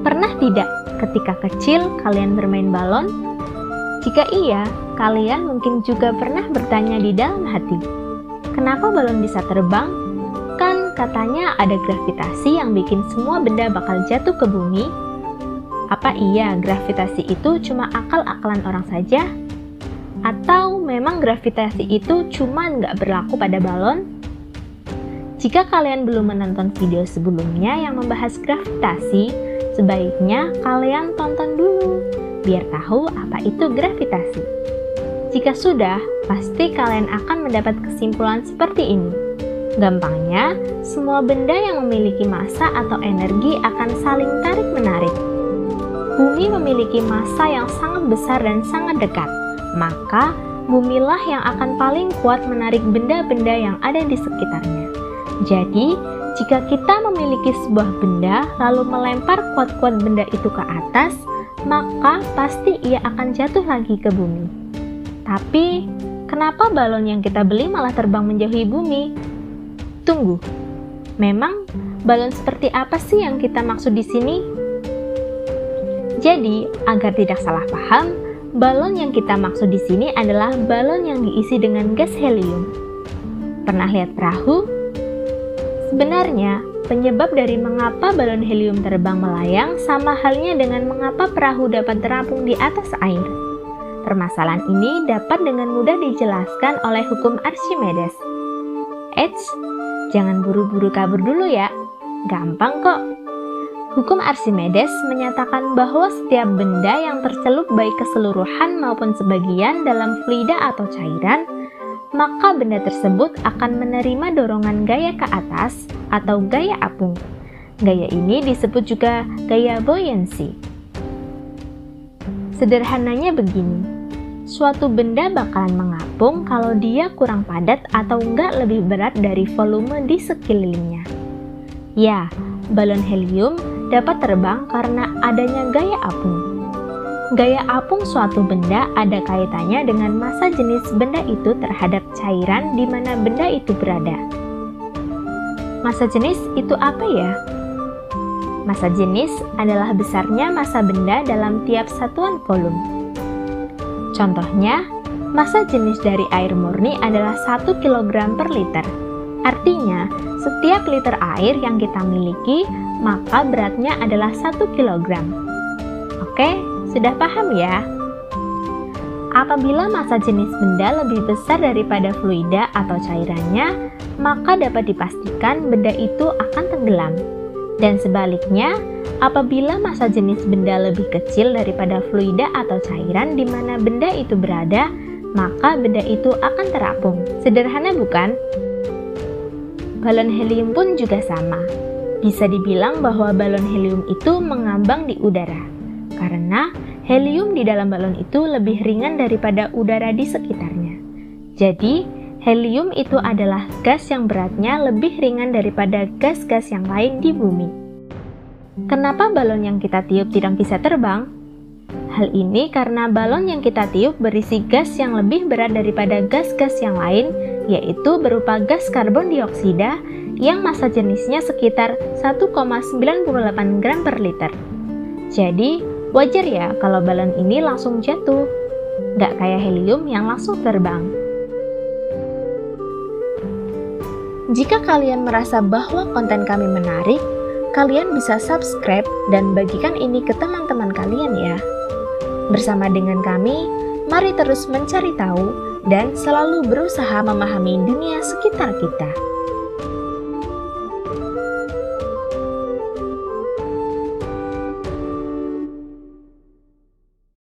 Pernah tidak ketika kecil kalian bermain balon? Jika iya, kalian mungkin juga pernah bertanya di dalam hati, kenapa balon bisa terbang? Kan katanya ada gravitasi yang bikin semua benda bakal jatuh ke bumi. Apa iya gravitasi itu cuma akal-akalan orang saja? Atau memang gravitasi itu cuma nggak berlaku pada balon? Jika kalian belum menonton video sebelumnya yang membahas gravitasi, sebaiknya kalian tonton dulu, biar tahu apa itu gravitasi. Jika sudah, pasti kalian akan mendapat kesimpulan seperti ini. Gampangnya, semua benda yang memiliki massa atau energi akan saling tarik-menarik. Bumi memiliki massa yang sangat besar dan sangat dekat, maka bumilah yang akan paling kuat menarik benda-benda yang ada di sekitarnya. Jadi, jika kita memiliki sebuah benda lalu melempar kuat-kuat benda itu ke atas, maka pasti ia akan jatuh lagi ke bumi. Tapi, kenapa balon yang kita beli malah terbang menjauhi bumi? Tunggu, memang balon seperti apa sih yang kita maksud di sini? Jadi, agar tidak salah paham, balon yang kita maksud di sini adalah balon yang diisi dengan gas helium. Pernah lihat perahu? Sebenarnya, penyebab dari mengapa balon helium terbang melayang sama halnya dengan mengapa perahu dapat terapung di atas air. Permasalahan ini dapat dengan mudah dijelaskan oleh hukum Archimedes. Eits, jangan buru-buru kabur dulu ya, gampang kok. Hukum Archimedes menyatakan bahwa setiap benda yang tercelup baik keseluruhan maupun sebagian dalam fluida atau cairan, maka benda tersebut akan menerima dorongan gaya ke atas atau gaya apung. Gaya ini disebut juga gaya buoyancy. Sederhananya begini, suatu benda bakalan mengapung kalau dia kurang padat atau enggak lebih berat dari volume di sekelilingnya. Ya, balon helium dapat terbang karena adanya gaya apung. Gaya apung suatu benda ada kaitannya dengan massa jenis benda itu terhadap cairan di mana benda itu berada. Massa jenis itu apa ya? Massa jenis adalah besarnya massa benda dalam tiap satuan volume. Contohnya, massa jenis dari air murni adalah 1 kg per liter. Artinya, setiap liter air yang kita miliki, maka beratnya adalah 1 kg. Oke? Sudah paham ya? Apabila massa jenis benda lebih besar daripada fluida atau cairannya, maka dapat dipastikan benda itu akan tenggelam. Dan sebaliknya, apabila massa jenis benda lebih kecil daripada fluida atau cairan di mana benda itu berada, maka benda itu akan terapung. Sederhana bukan? Balon helium pun juga sama. Bisa dibilang bahwa balon helium itu mengambang di udara. Karena helium di dalam balon itu lebih ringan daripada udara di sekitarnya. Jadi, helium itu adalah gas yang beratnya lebih ringan daripada gas-gas yang lain di bumi. Kenapa balon yang kita tiup tidak bisa terbang? Hal ini karena balon yang kita tiup berisi gas yang lebih berat daripada gas-gas yang lain, yaitu berupa gas karbon dioksida yang massa jenisnya sekitar 1,98 gram per liter. Jadi, wajar ya kalau balon ini langsung jatuh, nggak kayak helium yang langsung terbang. Jika kalian merasa bahwa konten kami menarik, kalian bisa subscribe dan bagikan ini ke teman-teman kalian ya. Bersama dengan kami, mari terus mencari tahu dan selalu berusaha memahami dunia sekitar kita.